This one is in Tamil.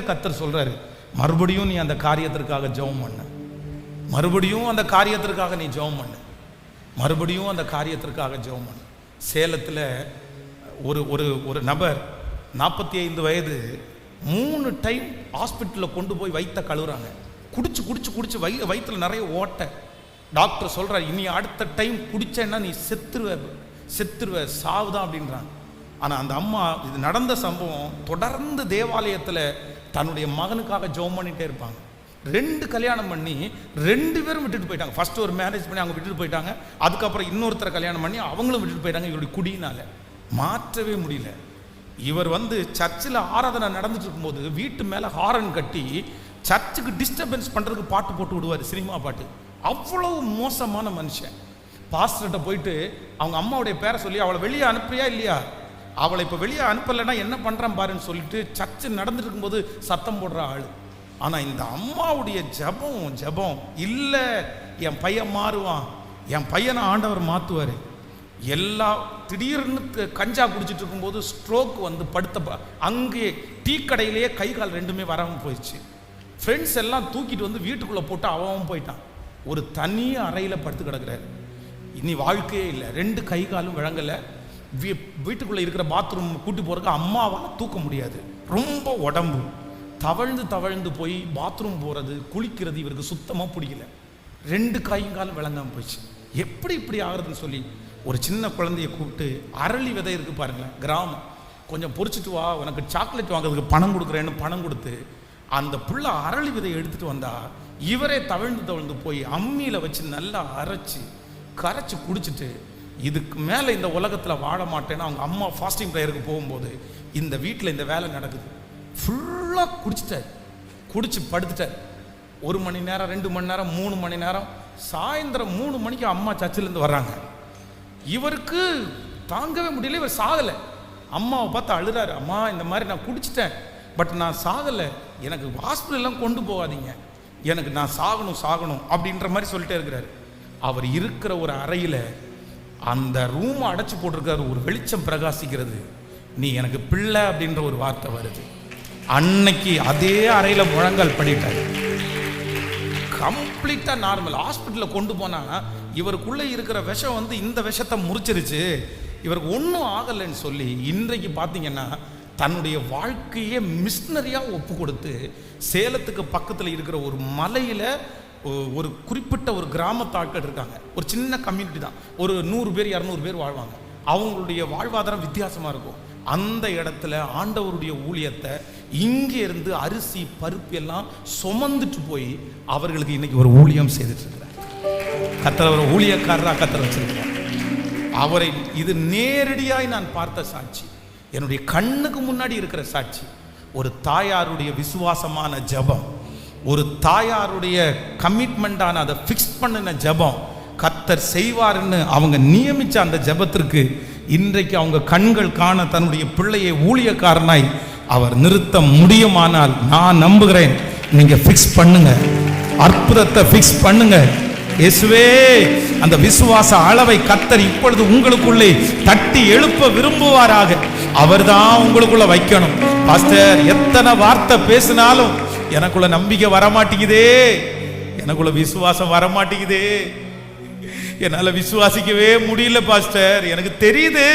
கர்த்தர் சொல்றாரு, மறுபடியும் நீ அந்த காரியத்திற்காக ஜெபம் பண்ண, மறுபடியும் அந்த காரியத்திற்காக நீ ஜெபம் பண்ண, மறுபடியும் அந்த காரியத்திற்காக ஜெபம் பண்ண. சேலத்தில் ஒரு ஒரு ஒரு நபர் 45 வயது 3 டைம் ஹாஸ்பிட்டலில் கொண்டு போய் வயிற்ற கழுவுறாங்க. குடிச்சு குடிச்சு குடிச்சு வயிற்றில் நிறைய ஓட்டை. டாக்டர் சொல்கிறார், இனி அடுத்த டைம் குடிச்சேன்னா நீ செத்துருவ சாவுதான் அப்படின்றாங்க. ஆனால் அந்த அம்மா, இது நடந்த சம்பவம், தொடர்ந்து தேவாலயத்தில் தன்னுடைய மகனுக்காக ஜெபம் பண்ணிகிட்டே இருப்பாங்க. 2 கல்யாணம் பண்ணி 2 பேரும் விட்டுட்டு போயிட்டாங்க. ஃபர்ஸ்ட் ஒரு மேரேஜ் பண்ணி அவங்க விட்டுட்டு போயிட்டாங்க. அதுக்கப்புறம் இன்னொருத்தரை கல்யாணம் பண்ணி அவங்களும் விட்டுட்டு போயிட்டாங்க. இவருடைய குடியினால மாற்றவே முடியல. இவர் சர்ச்சில் ஆராதனை நடந்துட்டு இருக்கும்போது வீட்டு மேலே ஹாரன் கட்டி சர்ச்சுக்கு டிஸ்டர்பன்ஸ் பண்ணுறதுக்கு பாட்டு போட்டு விடுவார், சினிமா பாட்டு. அவ்வளவு மோசமான மனுஷன். பாஸ்டர்கிட்ட போயிட்டு அவங்க அம்மாவுடைய பேரை சொல்லி, அவளை வெளியே அனுப்புறியா இல்லையா, அவளை இப்போ வெளியே அனுப்பலைன்னா என்ன பண்ணுறான் பாருன்னு சொல்லிட்டு சர்ச்சு நடந்துட்டு இருக்கும்போது சத்தம் போடுற ஆள். ஆனால் இந்த அம்மாவுடைய ஜெபம் இல்லை, என் பையன் மாறுவான், என் பையனை ஆண்டவர் மாற்றுவார். திடீர்னு கஞ்சா குடிச்சிட்டு இருக்கும்போது ஸ்ட்ரோக் படுத்த அங்கே டீ கடையிலேயே கை கால் 2மே வராமல் போயிடுச்சு. ஃப்ரெண்ட்ஸ் எல்லாம் தூக்கிட்டு வீட்டுக்குள்ளே போட்டு அவன் போயிட்டான். ஒரு தனி அறையில் படுத்து கிடக்கிறாரு. இனி வாழ்க்கையே இல்லை. 2 கை காலும் விளங்கலை. வீட்டுக்குள்ளே இருக்கிற பாத்ரூம் கூட்டி போகிறதுக்கு அம்மாவால் தூக்க முடியாது. ரொம்ப உடம்பு தவழ்ந்து போய் பாத்ரூம் போகிறது, குளிக்கிறது இவருக்கு சுத்தமாக பிடிக்கல. 2 கையும் விளங்காமல் போயிடுச்சு. எப்படி இப்படி ஆகுறதுன்னு சொல்லி ஒரு சின்ன குழந்தைய கூப்பிட்டு, அரளி விதை இருக்குது பாருங்களேன், கிராமம், கொஞ்சம் பொறிச்சிட்டு வா, உனக்கு சாக்லேட் வாங்குறதுக்கு பணம் கொடுக்குறேன்னு பணம் கொடுத்து அந்த புள்ள அரளி விதையை எடுத்துகிட்டு வந்தா, இவரே தவழ்ந்து போய் அம்மியில் வச்சு நல்லா கரைச்சி குடிச்சிட்டு, இதுக்கு மேலே இந்த உலகத்தில் வாழ மாட்டேன்னு அவங்க அம்மா ஃபாஸ்டிங் ப்ரேயருக்கு போகும்போது இந்த வீட்டில் இந்த வேலை நடக்குது. ஃபுல்லாக குடிச்சு படுத்துட்டார். 1 மணி நேரம், 2 மணி நேரம், 3 மணி நேரம். சாயந்தரம் 3 மணிக்கு அம்மா சர்ச்சிலேருந்து வர்றாங்க. இவருக்கு தாங்கவே முடியல, இவர் சாகலை. அம்மாவை பார்த்து அழுறாரு, அம்மா இந்த மாதிரி நான் குடிச்சிட்டேன், பட் நான் சாகலை, எனக்கு ஹாஸ்பிட்டல்லாம் கொண்டு போகாதீங்க, எனக்கு நான் சாகணும் அப்படின்ற மாதிரி சொல்லிட்டே இருக்கிறாரு. அவர் இருக்கிற ஒரு அறையில் அந்த ரூமை அடைச்சி போட்டிருக்காரு. ஒரு வெளிச்சம் பிரகாசிக்கிறது. நீ எனக்கு பிள்ளை அப்படின்ற ஒரு வார்த்தை வருது. அன்னைக்கு அதே அறையில் முழங்கால் பண்ணிட்டாரு. கம்ப்ளீட்டாக நார்மல். ஹாஸ்பிட்டலில் கொண்டு போனால் இவருக்குள்ளே இருக்கிற விஷம் இந்த விஷத்தை முறிச்சிருச்சு, இவருக்கு ஒன்றும் ஆகலைன்னு சொல்லி இன்றைக்கு பார்த்தீங்கன்னா தன்னுடைய வாழ்க்கையே மிஷினரியாக ஒப்பு கொடுத்து சேலத்துக்கு பக்கத்தில் இருக்கிற ஒரு மலையில் ஒரு குறிப்பிட்ட ஒரு கிராமத்தாட்கள் இருக்காங்க. ஒரு சின்ன கம்யூனிட்டி தான், ஒரு 100 பேர் 200 பேர் வாழ்வாங்க. அவங்களுடைய வாழ்வாதாரம் வித்தியாசமாக இருக்கும். அந்த இடத்துல ஆண்டவருடைய ஊழியத்தை இங்கே இருந்து அரிசி பருப்பு எல்லாம் சுமந்துட்டு போய் அவர்களுக்கு இன்னைக்கு ஒரு ஊழியம் செய்துட்டு இருக்கிறார். கர்த்தர் ஒரு ஊழியக்காரராக கர்த்தர் வச்சிருக்கிறார் அவரை. இது நேரடியாய் நான் பார்த்த சாட்சி, என்னுடைய கண்ணுக்கு முன்னாடி இருக்கிற சாட்சி. ஒரு தாயாருடைய விசுவாசமான ஜெபம், ஒரு தாயாருடைய கமிட்மெண்டான அதை ஃபிக்ஸ் பண்ணின ஜெபம் கர்த்தர் செய்வார்னு அவங்க நியமிச்ச அந்த ஜெபத்திற்கு இன்றைக்கு அவங்க கண்கள் காண தன்னுடைய பிள்ளையை ஊழியக்காரனாய் அவர் நிறுத்த முடியுமானால் நான் நம்புகிறேன். நீங்க ஃபிக்ஸ் பண்ணுங்க, அற்புதத்தை ஃபிக்ஸ் பண்ணுங்க. இயேசுவே, அந்த விசுவாச அளவை கர்த்தர் இப்பொழுது உங்களுக்குள்ளே தட்டி எழுப்ப விரும்புவாராக. அவர்தான் உங்களுக்குள்ள வைக்கணும். பாஸ்டர், எத்தனை வார்த்தை பேசினாலும் எனக்குள்ள நம்பிக்கை வரமாட்டேங்குதே, எனக்குள்ள விசுவாசம் வரமாட்டேங்குதே, என்னால விசுவாசிக்கவே முடியல பாஸ்டர், எனக்கு தெரியுது.